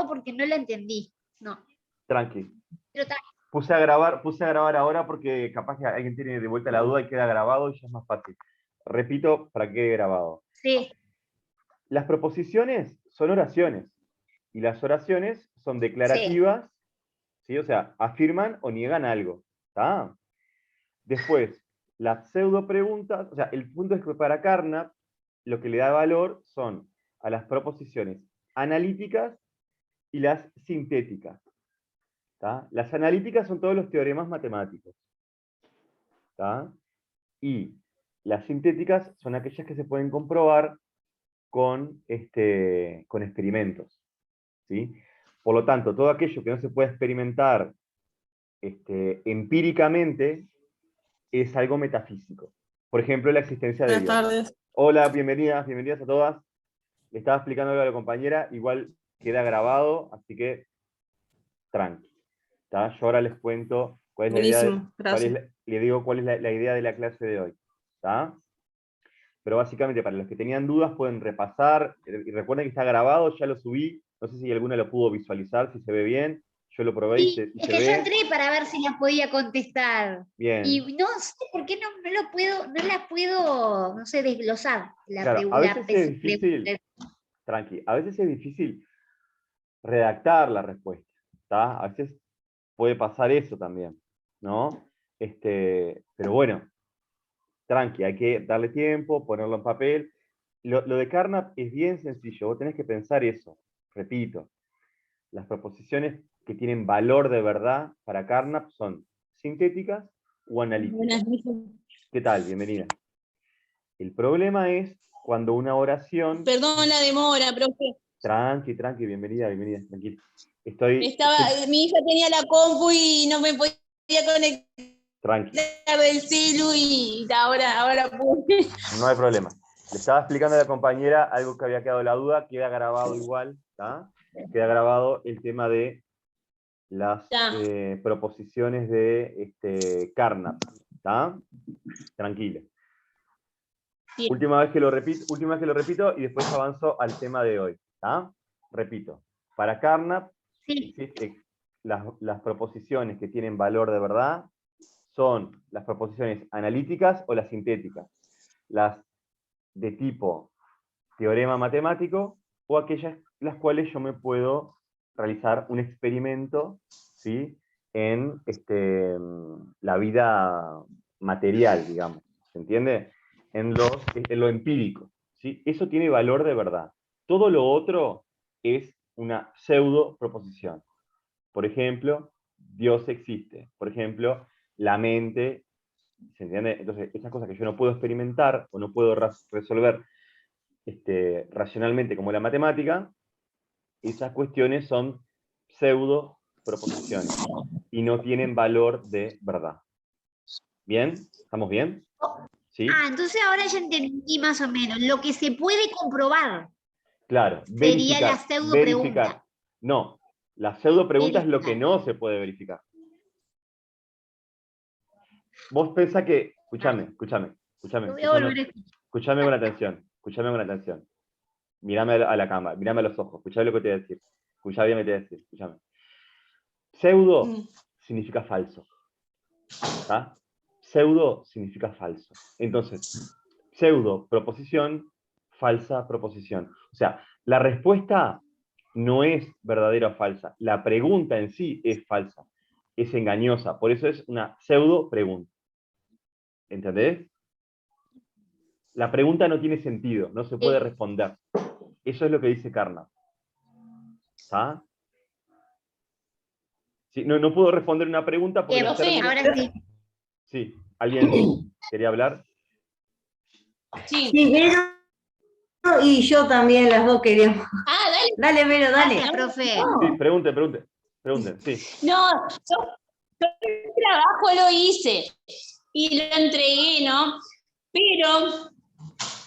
porque no la entendí. No. Tranqui. Pero Puse a grabar ahora porque capaz que alguien tiene de vuelta la duda y queda grabado y ya es más fácil. Repito, para que quede grabado. sí. Las proposiciones son oraciones y las oraciones son declarativas, ¿sí? O sea, afirman o niegan algo. ¿Está? Después, las pseudo preguntas, o sea, el punto es que para Carnap lo que le da valor son a las proposiciones analíticas y las sintéticas. ¿Tá? Las analíticas son todos los teoremas matemáticos. ¿Tá? Y las sintéticas son aquellas que se pueden comprobar con experimentos. ¿Sí? Por lo tanto, todo aquello que no se puede experimentar empíricamente es algo metafísico. Por ejemplo, la existencia de Dios. Buenas tardes. Hola, bienvenidas a todas. Le estaba explicando algo a la compañera, igual queda grabado, así que tranqui. ¿Tá? Yo ahora les cuento cuál es Buenísimo, gracias. le digo cuál es la idea de la clase de hoy. ¿Tá? Pero básicamente para los que tenían dudas pueden repasar, y recuerden que está grabado, ya lo subí, no sé si alguna lo pudo visualizar, si se ve bien, yo lo probé y se Es ve. que yo entré para ver si la podía contestar. Bien. Y no sé por qué no la puedo, no sé, desglosar Claro, a veces es difícil, tranqui, a veces es difícil redactar la respuesta, ¿tá? A veces puede pasar eso también, ¿no? Pero bueno, tranqui, hay que darle tiempo, ponerlo en papel. Lo de Carnap es bien sencillo, vos tenés que pensar eso, repito, las proposiciones que tienen valor de verdad para Carnap son sintéticas o analíticas. ¿Qué tal? Bienvenida. El problema es cuando una oración... Perdón la demora, profe. Tranqui, bienvenida, tranquila. Mi hija tenía la compu y no me podía conectar Tranqui. del celu y ahora pude. No hay problema. Le estaba explicando a la compañera algo que había quedado la duda, queda grabado igual, ¿tá? Queda grabado el tema de las proposiciones de Carnap, ¿tá? Tranquila. Sí. Última vez que lo repito y después avanzo al tema de hoy, ¿tá? Repito, para Carnap, las proposiciones que tienen valor de verdad son las proposiciones analíticas o las sintéticas, las de tipo teorema matemático o aquellas las cuales yo me puedo realizar un experimento, ¿sí? En la vida material, digamos, ¿se entiende? En lo empírico, ¿sí? Eso tiene valor de verdad. Todo lo otro es una pseudo proposición. Por ejemplo, Dios existe. Por ejemplo, la mente, ¿se entiende? Entonces, esas cosas que yo no puedo experimentar o no puedo resolver racionalmente como la matemática, esas cuestiones son pseudo proposiciones y no tienen valor de verdad. ¿Bien? ¿Estamos bien? ¿Sí? Entonces ahora ya entendí más o menos. Lo que se puede comprobar. Claro, sería la pseudo pregunta. No, la pseudo pregunta es lo que no se puede verificar. Vos pensás que, escúchame con atención. Mírame a la cámara, mírame a los ojos, escuchame lo que te voy a decir. Escuchá bien lo que te voy a decir, escuchame. Pseudo significa falso. ¿Tá? Pseudo significa falso. Entonces, pseudo proposición, falsa proposición. O sea, la respuesta no es verdadera o falsa. La pregunta en sí es falsa. Es engañosa. Por eso es una pseudo pregunta. ¿Entendés? La pregunta no tiene sentido. No se puede responder. Eso es lo que dice Carnap. ¿Está? Sí, no puedo responder una pregunta porque los términos... Ahora sí. Sí, ¿alguien quería hablar? Sí. Vero y yo también, las dos queríamos. Dale. Dale, Vero, dale. Gracias, profe. Sí, pregunten, sí. No, yo el trabajo lo hice y lo entregué, ¿no? Pero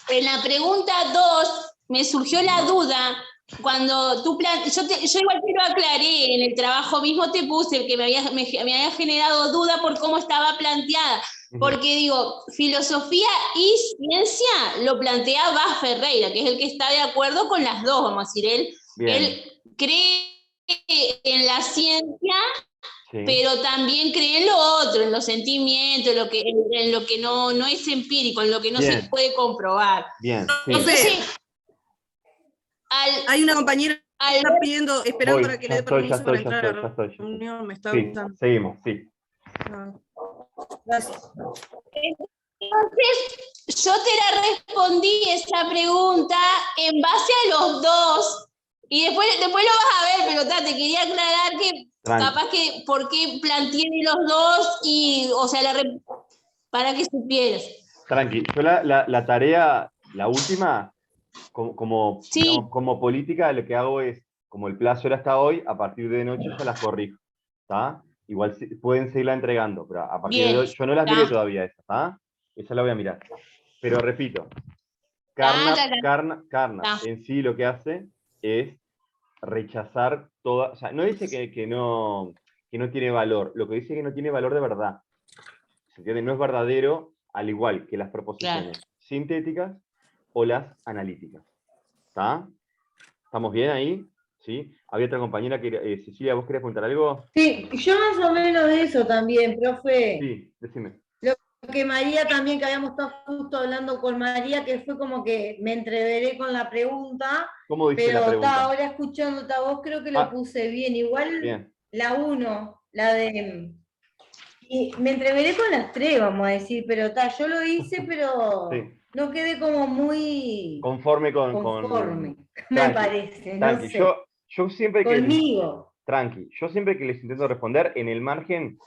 en la pregunta 2 me surgió la duda cuando tú yo igual te lo aclaré, en el trabajo mismo te puse que me había generado duda por cómo estaba planteada, porque digo, filosofía y ciencia lo plantea Bas Ferreira, que es el que está de acuerdo con las dos, vamos a decir, él cree en la ciencia, Sí. pero también cree en lo otro, en los sentimientos, en lo que no es empírico, en lo que no Bien. se puede comprobar. Bien, sí. Entonces, Hay una compañera que al está pidiendo, esperando Voy, para que ya le dé estoy, permiso para entrar a ya la estoy. reunión. Me está Sí, avisando. seguimos, sí. Gracias. Entonces, yo te la respondí esa pregunta en base a los dos. Y después lo vas a ver, pero te quería aclarar que Tranqui. capaz que por qué planteé los dos y, o sea, para que supieras. Tranqui, yo la tarea, la última, como, Sí. digamos, como política, lo que hago es, como el plazo era hasta hoy, a partir de noche ya las corrijo, ¿está? Igual pueden seguirla entregando, pero a partir Bien, de hoy, yo no las está. miré todavía esa, ¿está? Esa la voy a mirar. Pero repito, Carnap en sí lo que hace es rechazar toda, o sea, no dice que no tiene valor, lo que dice es que no tiene valor de verdad. ¿Se entiende? No es verdadero, al igual que las proposiciones sintéticas o las analíticas. ¿Está? ¿Estamos bien ahí? ¿Sí? Había otra compañera que, Cecilia, ¿vos querés preguntar algo? Sí, yo más o menos de eso también, profe. Sí, decime. Que María también, que habíamos estado justo hablando con María, que fue como que me entreveré con la pregunta, ¿Cómo dice la pero pregunta? ahora escuchándote a vos creo que lo puse bien. Igual bien. la 1, la de... Y me entreveré con las 3, vamos a decir, pero yo lo hice, pero Sí. no quedé como muy Conforme conforme, me tranqui, parece, tranqui. no sé. Yo siempre Conmigo. Tranqui, yo siempre que les intento responder, en el margen,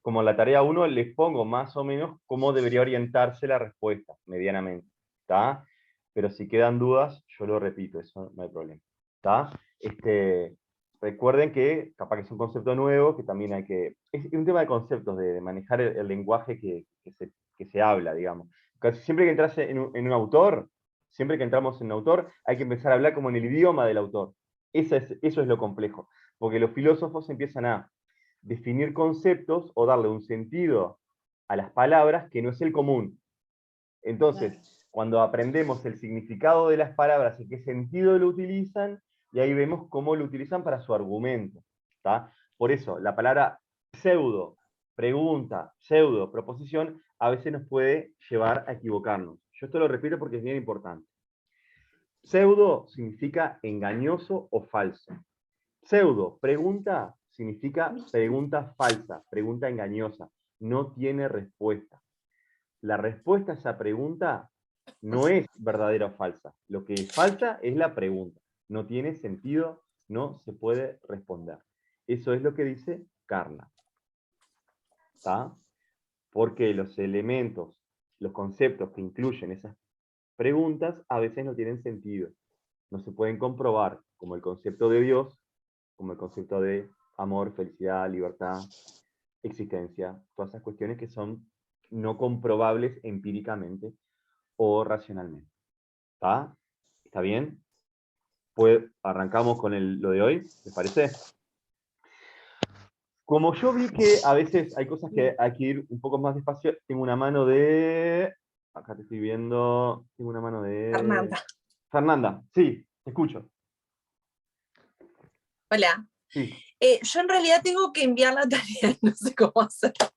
como la tarea 1, les pongo más o menos cómo debería orientarse la respuesta, medianamente, ¿está? Pero si quedan dudas, yo lo repito, eso no hay problema, ¿está? Recuerden que capaz que es un concepto nuevo, que también hay que... Es un tema de conceptos, de manejar el lenguaje que se habla, digamos. Casi siempre que entras en un autor, siempre que entramos en un autor, hay que empezar a hablar como en el idioma del autor. Eso es lo complejo, porque los filósofos empiezan a definir conceptos o darle un sentido a las palabras que no es el común. Entonces, cuando aprendemos el significado de las palabras y qué sentido lo utilizan, y ahí vemos cómo lo utilizan para su argumento, ¿tá? Por eso, la palabra pseudo, pregunta, pseudo, proposición, a veces nos puede llevar a equivocarnos. Yo esto lo repito porque es bien importante. Pseudo significa engañoso o falso. Pseudo, pregunta, significa pregunta falsa, pregunta engañosa. No tiene respuesta. La respuesta a esa pregunta no es verdadera o falsa. Lo que es falsa es la pregunta. No tiene sentido, no se puede responder. Eso es lo que dice Carnap. ¿Está? Porque los elementos, los conceptos que incluyen esas preguntas a veces no tienen sentido. No se pueden comprobar, como el concepto de Dios, como el concepto de amor, felicidad, libertad, existencia, todas esas cuestiones que son no comprobables empíricamente o racionalmente. ¿Está? ¿Está bien? Pues arrancamos con lo de hoy, ¿les parece? Como yo vi que a veces hay cosas que hay que ir un poco más despacio, tengo una mano de... Acá te estoy viendo, tengo una mano de... Fernanda. Fernanda, sí, te escucho. Hola. Sí. Yo en realidad tengo que enviar la tarea, no sé cómo hacerlo.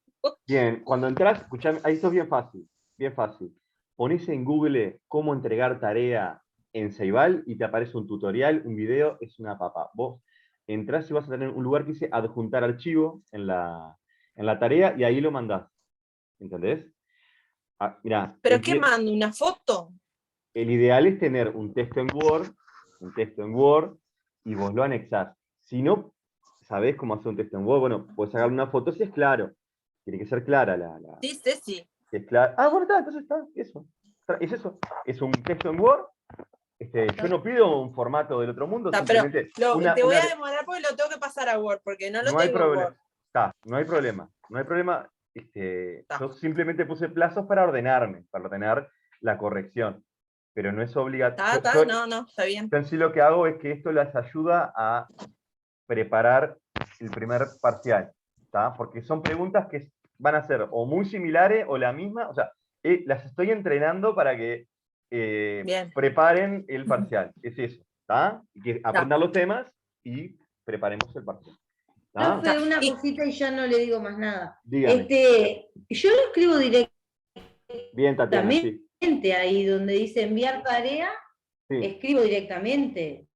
Bien, cuando entras, escuchame, ahí esto es bien fácil, bien fácil. Ponés en Google cómo entregar tarea en Ceibal y te aparece un tutorial, un video, es una papa. Vos entrás y vas a tener un lugar que dice adjuntar archivo en la tarea y ahí lo mandás. ¿Entendés? Ah, mirá, ¿Pero qué mando? ¿Una foto? el ideal es tener un texto en Word, y vos lo anexás. Si no sabés cómo hacer un texto en Word, bueno, puedes sacar una foto si es claro. Tiene que ser clara Sí. Si es clara. Ah, bueno, está, entonces está, eso. Es eso. Es un texto en Word. Yo no pido un formato del otro mundo, simplemente. Te voy a demorar porque lo tengo que pasar a Word, porque no lo tengo en Word. No hay problema. No hay problema. Yo simplemente puse plazos para ordenarme, para ordenar la corrección. Pero no es obligatorio. No, está bien. Entonces sí lo que hago es que esto les ayuda a preparar el primer parcial, ¿tá? Porque son preguntas que van a ser o muy similares o la misma, o sea, las estoy entrenando para que preparen el parcial, es eso, ¿está? Y que aprendan los temas y preparemos el parcial. ¿Tá? Profe, una cosita y ya no le digo más nada. Dígame. Yo lo escribo Bien, Tatiana, sí. directamente ahí donde dice enviar tarea, Sí. escribo directamente.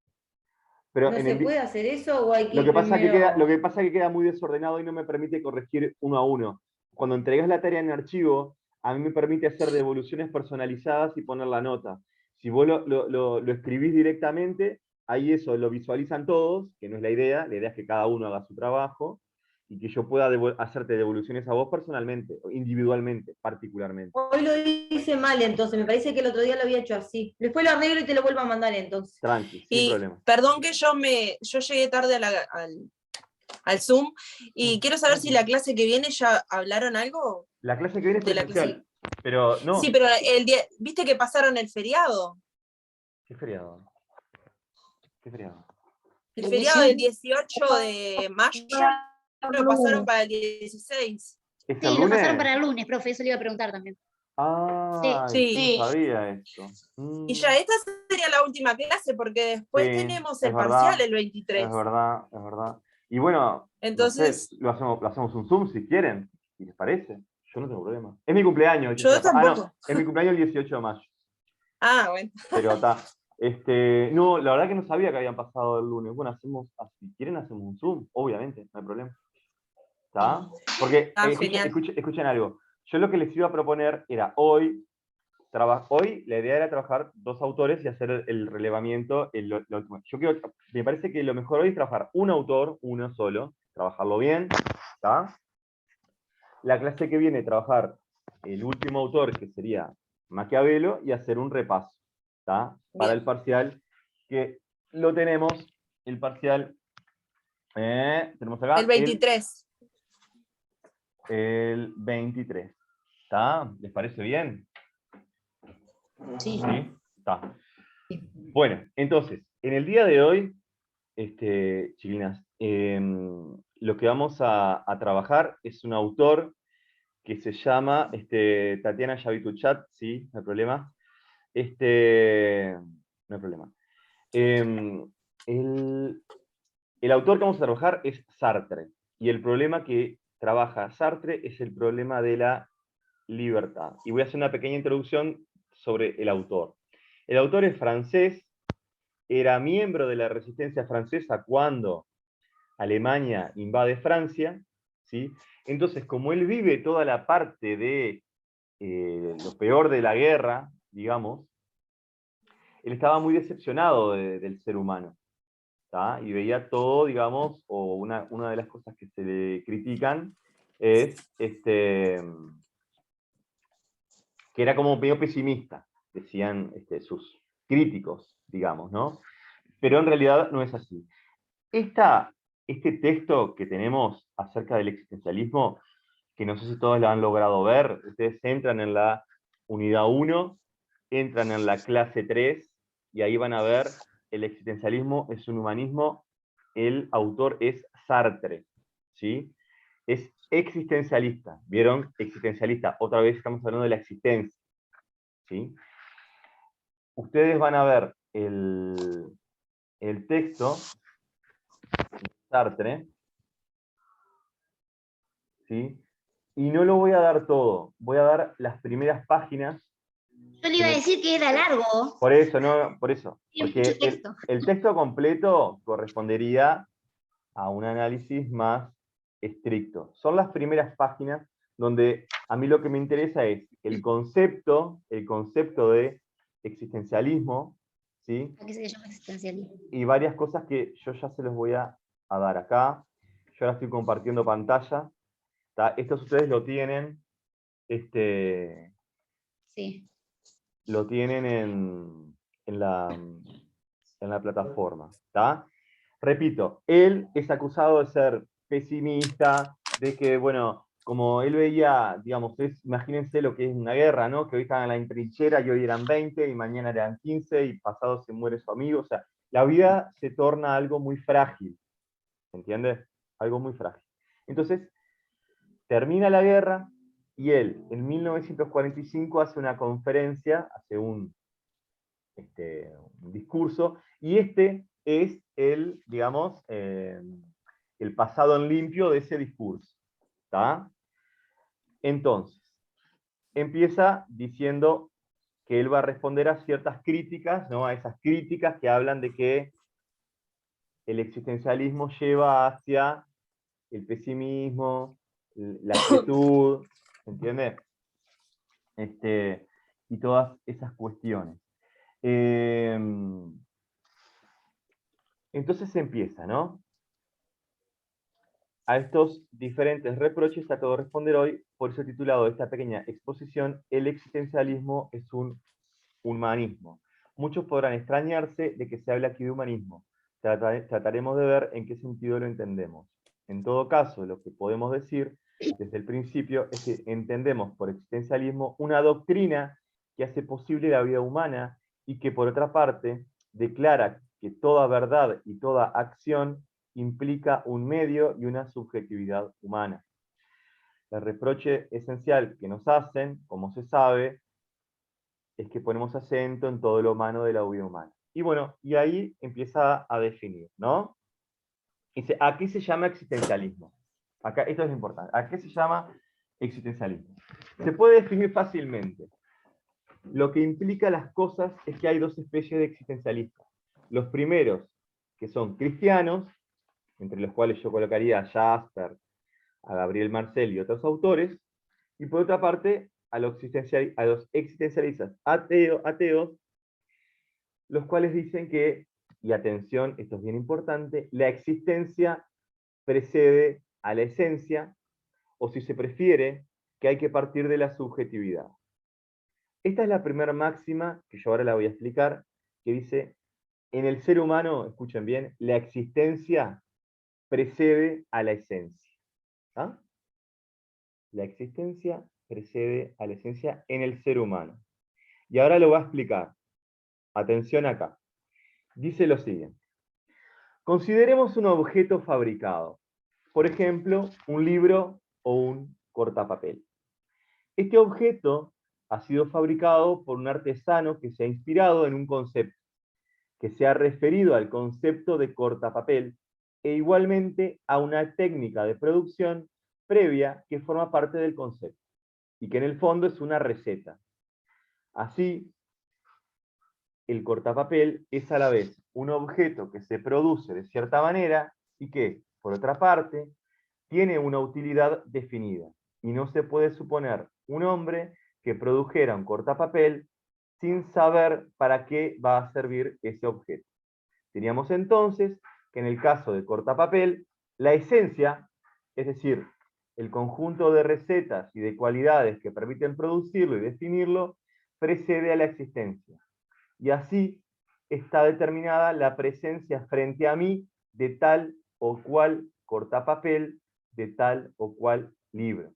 Pero ¿No en se el puede hacer eso o hay que lo que pasa primero... lo que pasa es que queda muy desordenado y no me permite corregir uno a uno. Cuando entregas la tarea en archivo, a mí me permite hacer devoluciones personalizadas y poner la nota. Si vos lo escribís directamente, ahí eso lo visualizan todos, que no es la idea es que cada uno haga su trabajo y que yo pueda hacerte devoluciones a vos personalmente, individualmente, particularmente. Hoy lo hice mal, entonces, me parece que el otro día lo había hecho así. Después lo arreglo y te lo vuelvo a mandar entonces. Tranqui, sin problema. Perdón que yo llegué tarde al Zoom y quiero saber si la clase que viene ya hablaron algo. La clase que viene es de la presencial, pero no. Sí, pero el día, ¿viste que pasaron el feriado? ¿Qué feriado? ¿Qué feriado? El feriado del 18 de mayo lo pasaron para el 16. ¿Es Sí, el lo lunes? pasaron para el lunes, profe, eso le iba a preguntar también. Ah, Sí. no sabía esto. Y ya esta sería la última clase, porque después Sí, tenemos es el verdad, parcial el 23. Es verdad, es verdad. Y bueno, Entonces, no sé, lo hacemos un Zoom si quieren, si les parece. Yo no tengo problema. Es mi cumpleaños. yo tampoco. No, es mi cumpleaños el 18 de mayo. Ah, bueno. Pero está. No, la verdad que no sabía que habían pasado el lunes. Bueno, si quieren hacemos un Zoom, obviamente, no hay problema. ¿Está? Porque, escuchen algo. Yo lo que les iba a proponer era hoy la idea era trabajar 2 autores y hacer el relevamiento. Me parece que lo mejor hoy es trabajar un autor, uno solo, trabajarlo bien. ¿Está? La clase que viene, trabajar el último autor, que sería Maquiavelo, y hacer un repaso. ¿Está? Para el parcial, que lo tenemos, el parcial, tenemos acá. El 23. El 23. ¿Está? ¿Les parece bien? Sí. Sí, está. Bueno, entonces, en el día de hoy, chiquinas, lo que vamos a trabajar es un autor que se llama Tatiana Yavituchat, sí, no hay problema. No hay problema. El autor que vamos a trabajar es Sartre, y el problema que trabaja Sartre es el problema de la libertad. Y voy a hacer una pequeña introducción sobre el autor. El autor es francés, era miembro de la resistencia francesa cuando Alemania invade Francia, ¿sí? Entonces, como él vive toda la parte de lo peor de la guerra, digamos, él estaba muy decepcionado del ser humano, ¿tá? Y veía todo, digamos, o una de las cosas que se le critican es que era como medio pesimista, decían sus críticos, digamos, ¿no? Pero en realidad no es así. Este texto que tenemos acerca del existencialismo, que no sé si todos lo han logrado ver, ustedes entran en la unidad 1, entran en la clase 3, y ahí van a ver, el existencialismo es un humanismo, el autor es Sartre, ¿sí? Es existencialista, ¿vieron? Existencialista, otra vez estamos hablando de la existencia, ¿sí? Ustedes van a ver el texto de Sartre, ¿sí? Y no lo voy a dar todo, voy a dar las primeras páginas. Yo le iba a decir que era largo. Por eso, no, por eso. Tiene Porque mucho texto. el texto completo correspondería a un análisis más estricto. Son las primeras páginas donde a mí lo que me interesa es el concepto de existencialismo, ¿sí? ¿A qué se le llama existencialismo? Y varias cosas que yo ya se los voy a dar acá. Yo ahora estoy compartiendo pantalla. ¿Tá? Estos ustedes lo tienen, Sí. lo tienen en la plataforma. ¿Tá? Repito, él es acusado de ser pesimista, de que, bueno, como él veía, digamos, imagínense lo que es una guerra, ¿no? Que hoy están en la trinchera y hoy eran 20 y mañana eran 15 y pasado se muere su amigo. O sea, la vida se torna algo muy frágil, ¿entiendes? Algo muy frágil. Entonces, termina la guerra y él, en 1945, hace una conferencia, hace un discurso, y es el, digamos, el pasado en limpio de ese discurso. ¿Está? Entonces, empieza diciendo que él va a responder a ciertas críticas, ¿no? A esas críticas que hablan de que el existencialismo lleva hacia el pesimismo, la quietud, ¿entiendes? Y todas esas cuestiones. Entonces empieza, ¿no? A estos diferentes reproches a todo responder hoy, por eso he titulado esta pequeña exposición, El existencialismo es un humanismo. Muchos podrán extrañarse de que se hable aquí de humanismo. Trataremos de ver en qué sentido lo entendemos. En todo caso, lo que podemos decir desde el principio es que entendemos por existencialismo una doctrina que hace posible la vida humana y que, por otra parte, declara que toda verdad y toda acción implica un medio y una subjetividad humana. El reproche esencial que nos hacen, como se sabe, es que ponemos acento en todo lo humano de la vida humana. Y bueno, y ahí empieza a definir, ¿no? Dice, ¿a qué se llama existencialismo? Acá, esto es importante. ¿A qué se llama existencialismo? Se puede definir fácilmente. Lo que implica las cosas es que hay dos especies de existencialistas. Los primeros, que son cristianos, entre los cuales yo colocaría a Jasper, a Gabriel Marcel y otros autores, y por otra parte, a los existencialistas ateos, los cuales dicen que, y atención, esto es bien importante, la existencia precede a la esencia, o si se prefiere, que hay que partir de la subjetividad. Esta es la primera máxima, que yo ahora la voy a explicar, que dice, en el ser humano, escuchen bien, la existencia precede a la esencia. ¿Ah? La existencia precede a la esencia en el ser humano. Y ahora lo voy a explicar. Atención acá. Dice lo siguiente. Consideremos un objeto fabricado. Por ejemplo, un libro o un cortapapel. Este objeto ha sido fabricado por un artesano que se ha inspirado en un concepto, que se ha referido al concepto de cortapapel e igualmente a una técnica de producción previa que forma parte del concepto, y que en el fondo es una receta. Así, el cortapapel es a la vez un objeto que se produce de cierta manera y que, por otra parte, tiene una utilidad definida, y no se puede suponer un hombre que produjera un cortapapel sin saber para qué va a servir ese objeto. Diríamos entonces que en el caso de cortapapel, la esencia, es decir, el conjunto de recetas y de cualidades que permiten producirlo y definirlo, precede a la existencia. Y así está determinada la presencia frente a mí de tal o cual cortapapel, de tal o cual libro.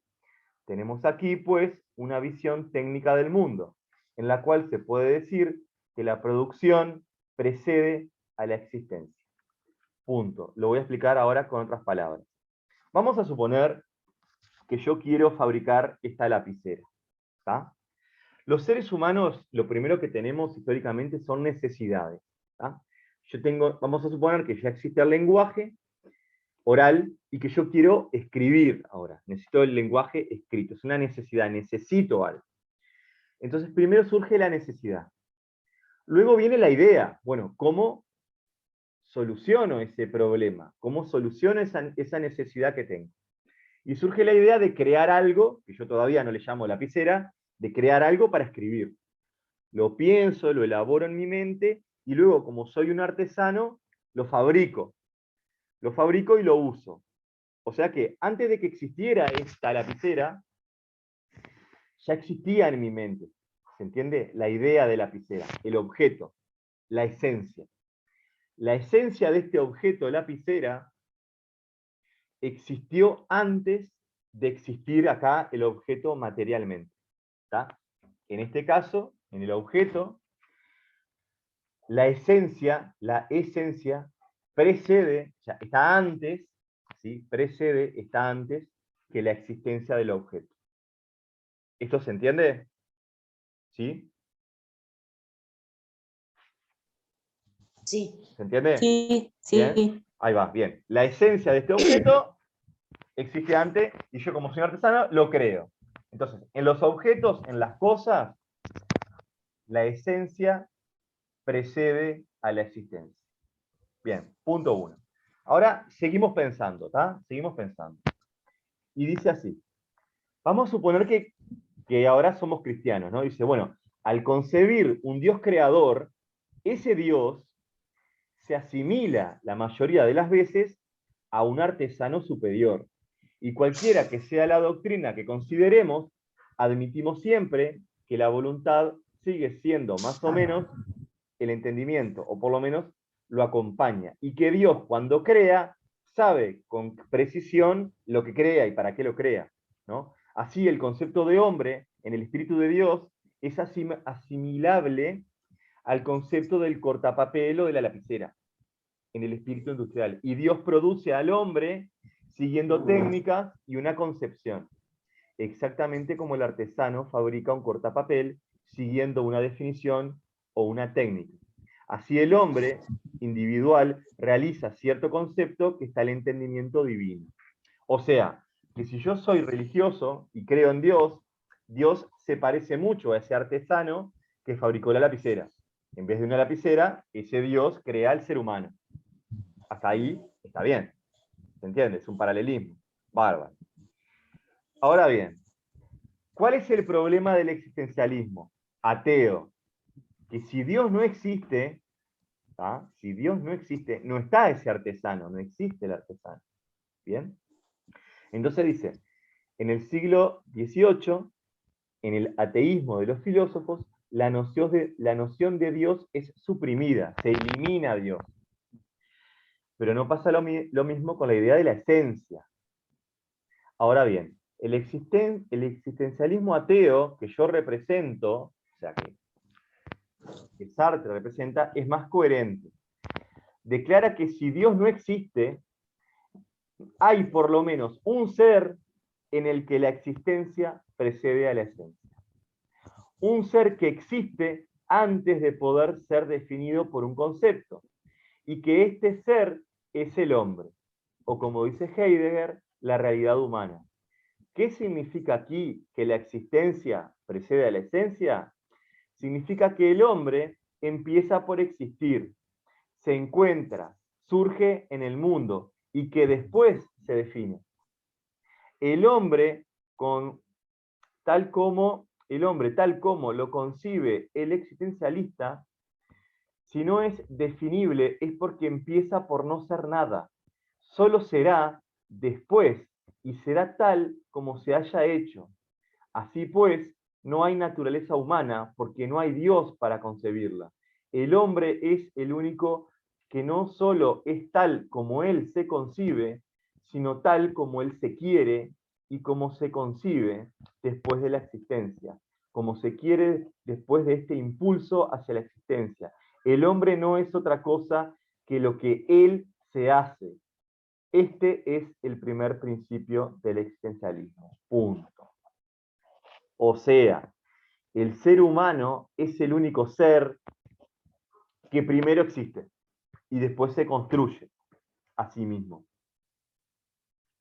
Tenemos aquí, pues, una visión técnica del mundo, en la cual se puede decir que la producción precede a la existencia. Punto. Lo voy a explicar ahora con otras palabras. Vamos a suponer que yo quiero fabricar esta lapicera. ¿Tá? Los seres humanos, lo primero que tenemos históricamente son necesidades. ¿Tá? Vamos a suponer que ya existe el lenguaje oral y que yo quiero escribir ahora. Necesito el lenguaje escrito. Es una necesidad, necesito algo. Entonces primero surge la necesidad. Luego viene la idea. Bueno, ¿cómo soluciono ese problema? ¿Cómo soluciono esa necesidad que tengo? Y surge la idea de crear algo, que yo todavía no le llamo lapicera, de crear algo para escribir. Lo pienso, lo elaboro en mi mente, y luego, como soy un artesano, lo fabrico. Lo fabrico y lo uso. O sea que antes de que existiera esta lapicera, ya existía en mi mente. ¿Se entiende? La idea de lapicera, el objeto, la esencia. La esencia de este objeto lapicera existió antes de existir acá el objeto materialmente. ¿Tá? En este caso, en el objeto, la esencia precede, o sea, está antes, ¿sí? Precede, está antes que la existencia del objeto. ¿Esto se entiende? ¿Sí? Sí. ¿Se entiende? Sí, Bien. sí. Ahí va, bien. La esencia de este objeto existe antes y yo como soy un artesano lo creo. Entonces, en los objetos, en las cosas, la esencia precede a la existencia. Bien, punto 1. Ahora seguimos pensando, ¿está? Seguimos pensando. Y dice así. Vamos a suponer que ahora somos cristianos, ¿no? Dice, bueno, al concebir un Dios creador, ese Dios se asimila la mayoría de las veces a un artesano superior. Y cualquiera que sea la doctrina que consideremos, admitimos siempre que la voluntad sigue siendo más o menos el entendimiento, o por lo menos lo acompaña. Y que Dios, cuando crea, sabe con precisión lo que crea y para qué lo crea, ¿no? Así, el concepto de hombre en el Espíritu de Dios es asimilable al concepto del cortapapel o de la lapicera en el espíritu industrial. Y Dios produce al hombre siguiendo técnicas y una concepción, exactamente como el artesano fabrica un cortapapel siguiendo una definición o una técnica. Así el hombre individual realiza cierto concepto que está el entendimiento divino. O sea, que si yo soy religioso y creo en Dios, Dios se parece mucho a ese artesano que fabricó la lapicera. En vez de una lapicera, ese Dios crea al ser humano. Hasta ahí está bien. ¿Se entiende? Es un paralelismo. Bárbaro. Ahora bien, ¿cuál es el problema del existencialismo ateo? Que si Dios no existe, ¿tá? Si Dios no existe, no está ese artesano, no existe el artesano. ¿Bien? Entonces dice, en el siglo XVIII, en el ateísmo de los filósofos, la noción de Dios es suprimida, se elimina a Dios. Pero no pasa lo mismo con la idea de la esencia. Ahora bien, el existencialismo ateo que yo represento, o sea, que Sartre representa, es más coherente. Declara que si Dios no existe, hay por lo menos un ser en el que la existencia precede a la esencia. Un ser que existe antes de poder ser definido por un concepto, y que este ser es el hombre, o como dice Heidegger, la realidad humana. ¿Qué significa aquí que la existencia precede a la esencia? Significa que el hombre empieza por existir, se encuentra, surge en el mundo y que después se define. El hombre, tal como lo concibe el existencialista, si no es definible es porque empieza por no ser nada. Solo será después y será tal como se haya hecho. Así pues, no hay naturaleza humana porque no hay Dios para concebirla. El hombre es el único que no solo es tal como él se concibe, sino tal como él se quiere y como se concibe después de la existencia, como se quiere después de este impulso hacia la existencia. El hombre no es otra cosa que lo que él se hace. Este es el primer principio del existencialismo. Punto. O sea, el ser humano es el único ser que primero existe y después se construye a sí mismo.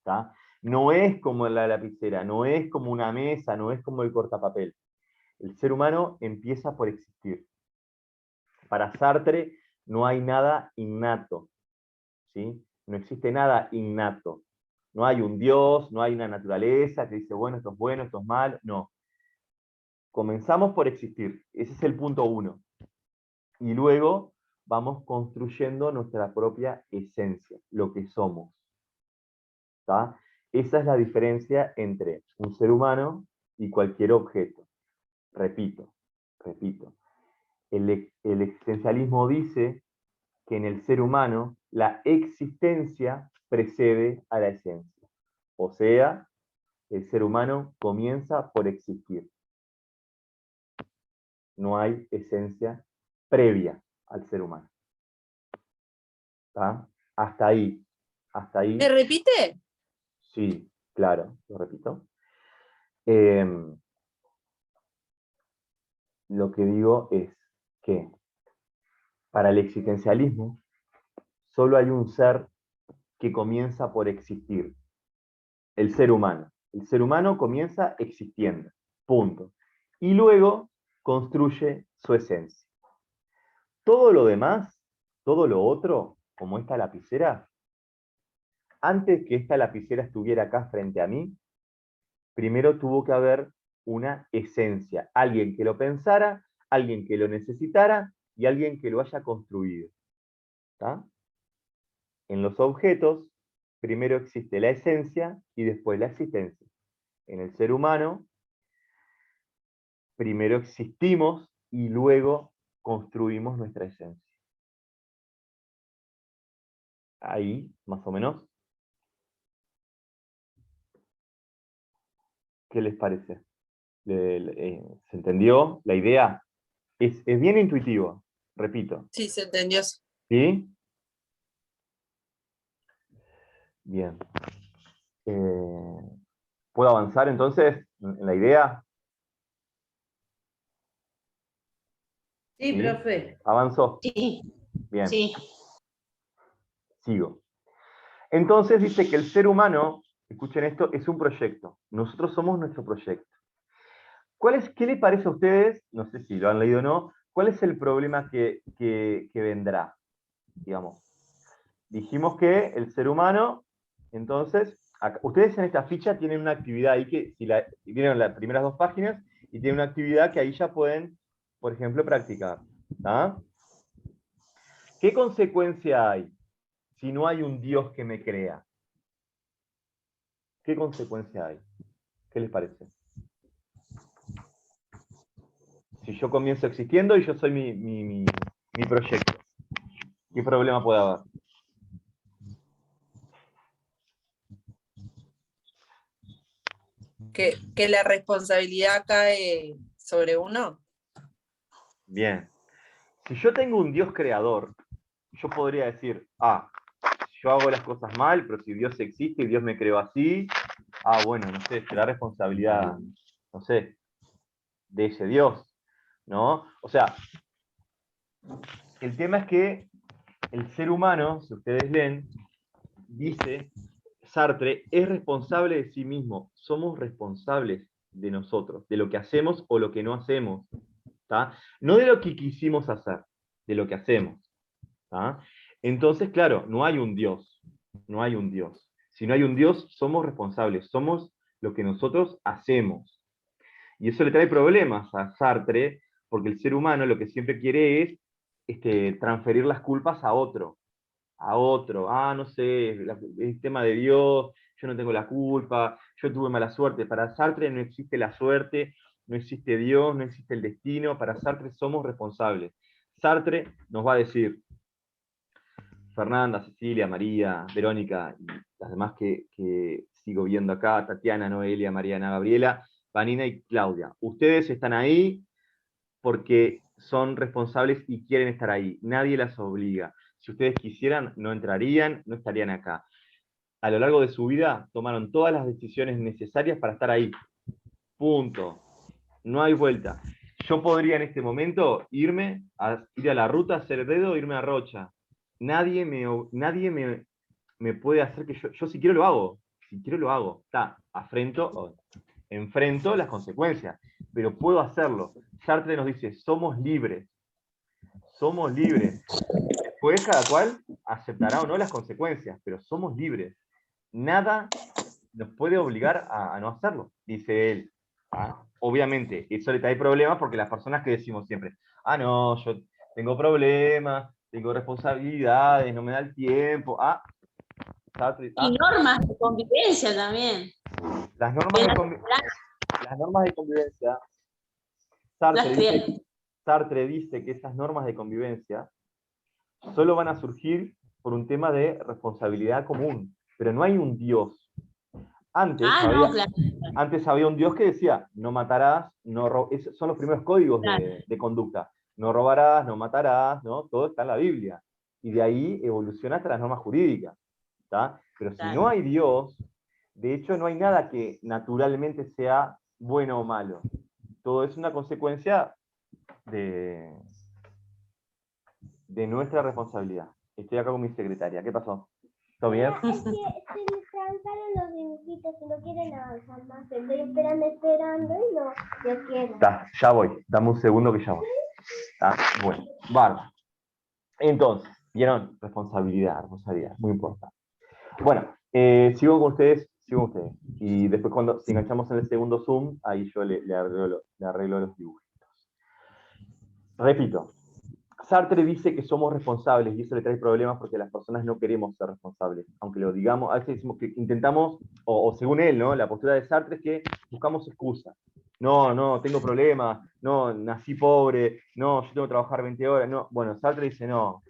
¿Tá? No es como la lapicera, no es como una mesa, no es como el cortapapel. El ser humano empieza por existir. Para Sartre no hay nada innato, ¿sí? No existe nada innato. No hay un Dios, no hay una naturaleza que dice, bueno, esto es bueno, esto es malo. No. Comenzamos por existir. Ese es el punto 1. Y luego vamos construyendo nuestra propia esencia, lo que somos. ¿Tá? Esa es la diferencia entre un ser humano y cualquier objeto. Repito. El existencialismo dice que en el ser humano la existencia precede a la esencia. O sea, el ser humano comienza por existir. No hay esencia previa al ser humano. ¿Tá? Hasta ahí. ¿Me repite? Sí, claro, lo repito. Lo que digo es que Para el existencialismo, solo hay un ser que comienza por existir, el ser humano. El ser humano comienza existiendo, punto. Y luego construye su esencia. Todo lo demás, todo lo otro, como esta lapicera, antes que esta lapicera estuviera acá frente a mí, primero tuvo que haber una esencia, alguien que lo pensara, alguien que lo necesitara y alguien que lo haya construido. ¿Tá? En los objetos, primero existe la esencia y después la existencia. En el ser humano, primero existimos y luego construimos nuestra esencia. Ahí, más o menos. ¿Qué les parece? ¿Se entendió la idea? Es bien intuitivo, repito. Sí, se entendió. ¿Sí? Bien. ¿Puedo avanzar entonces en la idea? Sí, profe. ¿Avanzó? Sí, Bien. sí. Sigo. Entonces dice que el ser humano, escuchen esto, es un proyecto. Nosotros somos nuestro proyecto. ¿Qué les parece a ustedes? No sé si lo han leído o no. ¿Cuál es el problema que vendrá? Digamos. Dijimos que el ser humano, entonces, ustedes en esta ficha tienen una actividad ahí que, si vieron las primeras 2 páginas, y tienen una actividad que ahí ya pueden, por ejemplo, practicar. ¿Tá? ¿Qué consecuencia hay si no hay un Dios que me crea? ¿Qué consecuencia hay? ¿Qué les parece? Si yo comienzo existiendo y yo soy mi proyecto, ¿qué problema puede haber? Que la responsabilidad cae sobre uno. Bien. Si yo tengo un Dios creador, yo podría decir, yo hago las cosas mal, pero si Dios existe y Dios me creó así, bueno, no sé, será responsabilidad, no sé, de ese Dios, ¿no? O sea, el tema es que el ser humano, si ustedes leen, dice Sartre, es responsable de sí mismo. Somos responsables de nosotros, de lo que hacemos o lo que no hacemos. ¿Tá? No de lo que quisimos hacer, de lo que hacemos. ¿Tá? Entonces, claro, no hay un Dios. No hay un Dios. Si no hay un Dios, somos responsables. Somos lo que nosotros hacemos. Y eso le trae problemas a Sartre, porque el ser humano lo que siempre quiere es transferir las culpas a otro. No sé, el tema de Dios, yo no tengo la culpa, yo tuve mala suerte. Para Sartre no existe la suerte, no existe Dios, no existe el destino. Para Sartre somos responsables. Sartre nos va a decir, Fernanda, Cecilia, María, Verónica y las demás que sigo viendo acá, Tatiana, Noelia, Mariana, Gabriela, Vanina y Claudia. Ustedes están ahí porque son responsables y quieren estar ahí. Nadie las obliga. Si ustedes quisieran, no entrarían, no estarían acá. A lo largo de su vida, tomaron todas las decisiones necesarias para estar ahí. Punto. No hay vuelta. Yo podría en este momento ir a la ruta, hacer dedo, irme a Rocha. Nadie me puede hacer que yo si quiero lo hago. Si quiero lo hago. Enfrento las consecuencias, pero puedo hacerlo. Sartre nos dice, somos libres. Somos libres. Después cada cual aceptará o no las consecuencias, pero somos libres. Nada nos puede obligar a no hacerlo, dice él. Obviamente, eso le trae problemas porque las personas que decimos siempre, no, yo tengo problemas, tengo responsabilidades, no me da el tiempo. Y normas de convivencia también. Las normas de convivencia, Sartre dice que esas normas de convivencia solo van a surgir por un tema de responsabilidad común, pero no hay un Dios. Antes había un Dios que decía, no matarás, esos son los primeros códigos de conducta. No robarás, no matarás, ¿no? Todo está en la Biblia. Y de ahí evoluciona hasta las normas jurídicas. ¿Tá? Pero si no hay Dios, de hecho no hay nada que naturalmente sea bueno o malo. Todo es una consecuencia de de nuestra responsabilidad. Estoy acá con mi secretaria. ¿Qué pasó? ¿Todo bien? Es que se les cansaron los dibujitos y no quieren avanzar más. Estoy esperando y no quiero. Ya voy. Dame un segundo que ya voy. Bueno, bárbaro. Entonces, ¿vieron? Responsabilidad, muy importante. Bueno, sigo con ustedes. Y después si enganchamos en el segundo Zoom, ahí yo le arreglo los dibujitos. Repito, Sartre dice que somos responsables y eso le trae problemas porque las personas no queremos ser responsables. Aunque lo digamos, a veces decimos que intentamos, o según él, ¿no? La postura de Sartre es que buscamos excusas. No, tengo problemas, no, nací pobre, no, yo tengo que trabajar 20 horas, no. Bueno, Sartre dice, no,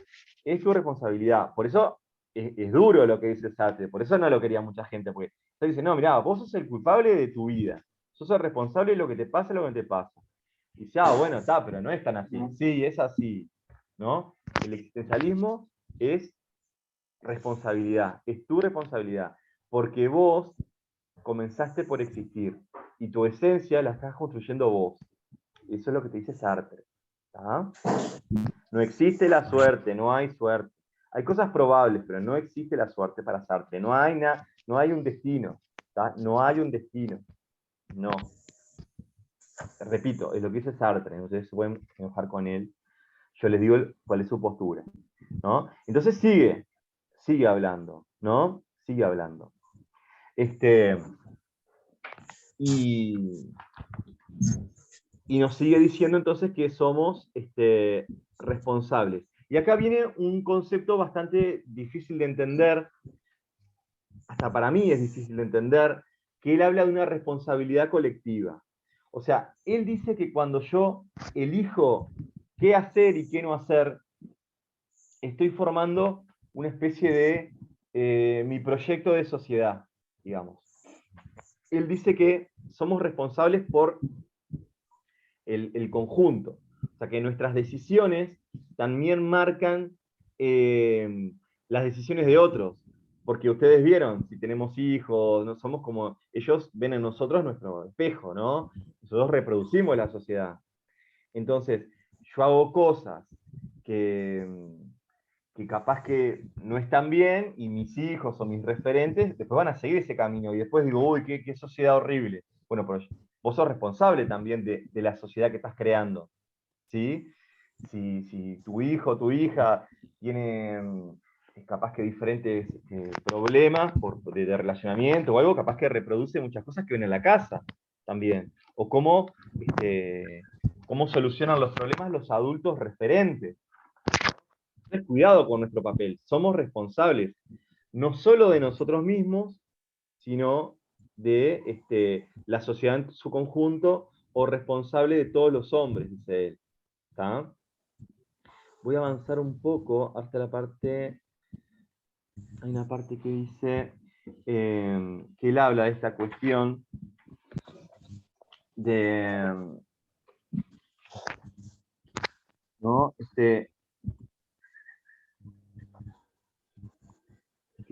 es tu responsabilidad. Por eso es duro lo que dice Sartre, por eso no lo quería mucha gente, porque Sartre dice, no, mirá, vos sos el culpable de tu vida, sos el responsable de lo que te pasa, lo que te pasa. Y dice, bueno, está, pero no es tan así. Sí, es así, ¿no? El existencialismo es responsabilidad, es tu responsabilidad, porque vos comenzaste por existir y tu esencia la estás construyendo vos. Eso es lo que te dice Sartre. ¿Tá? No existe la suerte, no hay suerte. Hay cosas probables, pero no existe la suerte para Sartre. No hay un destino. ¿Tá? No hay un destino. No. Repito, es lo que dice Sartre. Ustedes se pueden enojar con él. Yo les digo cuál es su postura. ¿No? Entonces sigue hablando. ¿No? Sigue hablando. Y nos sigue diciendo entonces que somos responsables. Y acá viene un concepto bastante difícil de entender, hasta para mí es difícil de entender, que él habla de una responsabilidad colectiva. O sea, él dice que cuando yo elijo qué hacer y qué no hacer, estoy formando una especie de mi proyecto de sociedad, digamos. Él dice que somos responsables por el conjunto. O sea, que nuestras decisiones también marcan las decisiones de otros. Porque ustedes vieron, si tenemos hijos, no somos como, ellos ven en nosotros nuestro espejo, ¿no? Nosotros reproducimos la sociedad. Entonces, yo hago cosas que capaz que no están bien, y mis hijos o mis referentes después van a seguir ese camino, y después digo, uy, qué sociedad horrible. Bueno, pero vos sos responsable también de la sociedad que estás creando, ¿sí? Si tu hijo o tu hija tiene capaz que diferentes problemas de relacionamiento o algo, capaz que reproduce muchas cosas que ven en la casa también. O cómo solucionan los problemas los adultos referentes. Cuidado con nuestro papel, somos responsables, no solo de nosotros mismos, sino de la sociedad en su conjunto, o responsable de todos los hombres, dice él. ¿Tá? Voy a avanzar un poco hasta la parte, hay una parte que dice, que él habla de esta cuestión de, ¿no? Que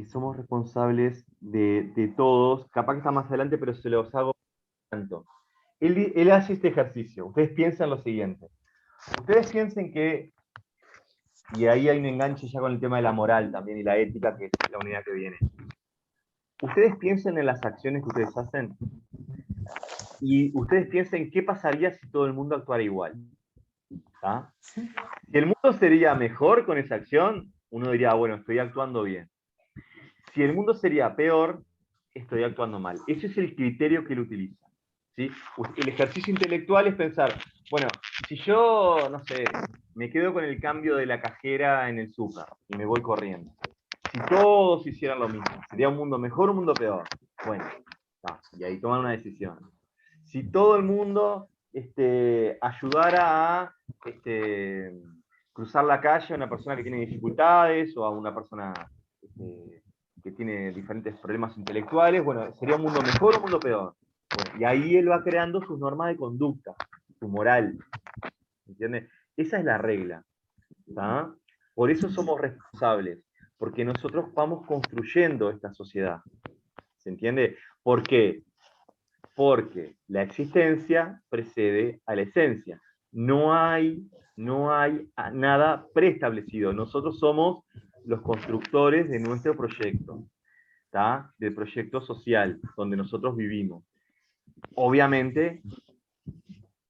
somos responsables de todos, capaz que está más adelante, pero se los hago tanto. Él hace este ejercicio, ustedes piensan lo siguiente, ustedes piensen que, y ahí hay un enganche ya con el tema de la moral también y la ética, que es la unidad que viene. Ustedes piensen en las acciones que ustedes hacen, y ustedes piensen qué pasaría si todo el mundo actuara igual. ¿Tá? Si el mundo sería mejor con esa acción, uno diría, bueno, estoy actuando bien. Si el mundo sería peor, estoy actuando mal. Ese es el criterio que él utiliza. ¿Sí? El ejercicio intelectual es pensar, bueno, si yo, no sé, me quedo con el cambio de la cajera en el súper y me voy corriendo. Si todos hicieran lo mismo, ¿sería un mundo mejor o un mundo peor? Bueno, y ahí toman una decisión. Si todo el mundo ayudara a cruzar la calle a una persona que tiene dificultades o a una persona que tiene diferentes problemas intelectuales, bueno, ¿sería un mundo mejor o un mundo peor? Bueno, y ahí él va creando sus normas de conducta, su moral. ¿Entiendes? Esa es la regla. ¿Tá? Por eso somos responsables, porque nosotros vamos construyendo esta sociedad. ¿Se entiende? ¿Por qué? Porque la existencia precede a la esencia. no hay nada preestablecido. Nosotros somos los constructores de nuestro proyecto, ¿tá? Del proyecto social donde nosotros vivimos. Obviamente,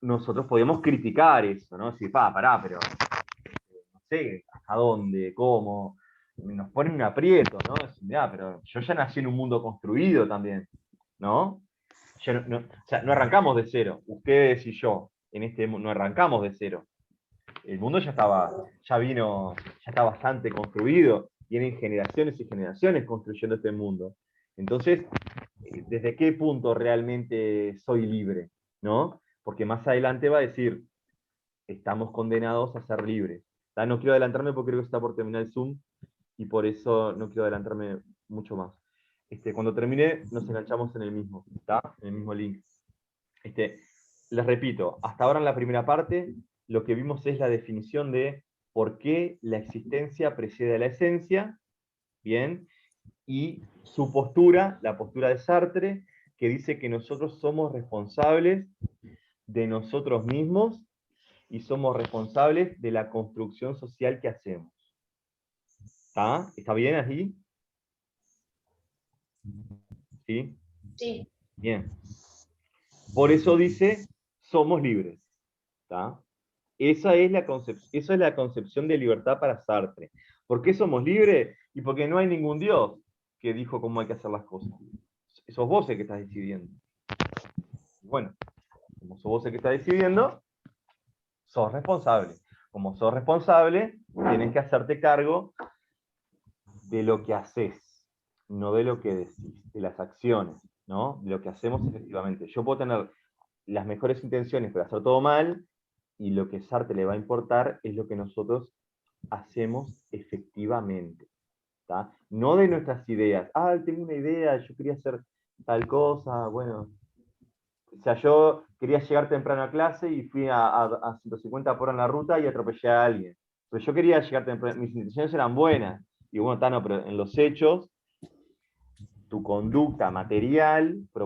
nosotros podemos criticar eso, ¿no? Decir, pará, pero no sé hasta dónde, cómo, nos ponen un aprieto, ¿no? Decir, mirá, pero yo ya nací en un mundo construido también, ¿no? O sea, no arrancamos de cero, ustedes y yo, no arrancamos de cero. El mundo ya está bastante construido, vienen generaciones y generaciones construyendo este mundo. Entonces, ¿desde qué punto realmente soy libre? ¿No? Porque más adelante va a decir, estamos condenados a ser libres. No quiero adelantarme porque creo que está por terminar el Zoom, y por eso no quiero adelantarme mucho más. Cuando termine, nos enganchamos en el mismo, ¿está? En el mismo link. Les repito, hasta ahora en la primera parte, lo que vimos es la definición de por qué la existencia precede a la esencia, ¿bien? Y su postura, la postura de Sartre, que dice que nosotros somos responsables de nosotros mismos y somos responsables de la construcción social que hacemos. ¿Está? ¿Está bien allí? ¿Sí? Sí. Bien. Por eso dice, somos libres. ¿Está? Esa es la concepción de libertad para Sartre. ¿Por qué somos libres? Y porque no hay ningún Dios que dijo cómo hay que hacer las cosas. Sos vos el que estás decidiendo. Bueno, como sos vos el que estás decidiendo, sos responsable. Como sos responsable, tenés que hacerte cargo de lo que haces, no de lo que decís, de las acciones, ¿no? De lo que hacemos efectivamente. Yo puedo tener las mejores intenciones, pero hacer todo mal, y lo que a Sartre le va a importar es lo que nosotros hacemos efectivamente. ¿Tá? No de nuestras ideas. Tengo una idea, yo quería hacer tal cosa, bueno. O sea, yo quería llegar temprano a clase y fui a 150 por hora en la ruta y atropellé a alguien. Pero yo quería llegar temprano, mis intenciones eran buenas. Y bueno, no, pero en los hechos, tu conducta material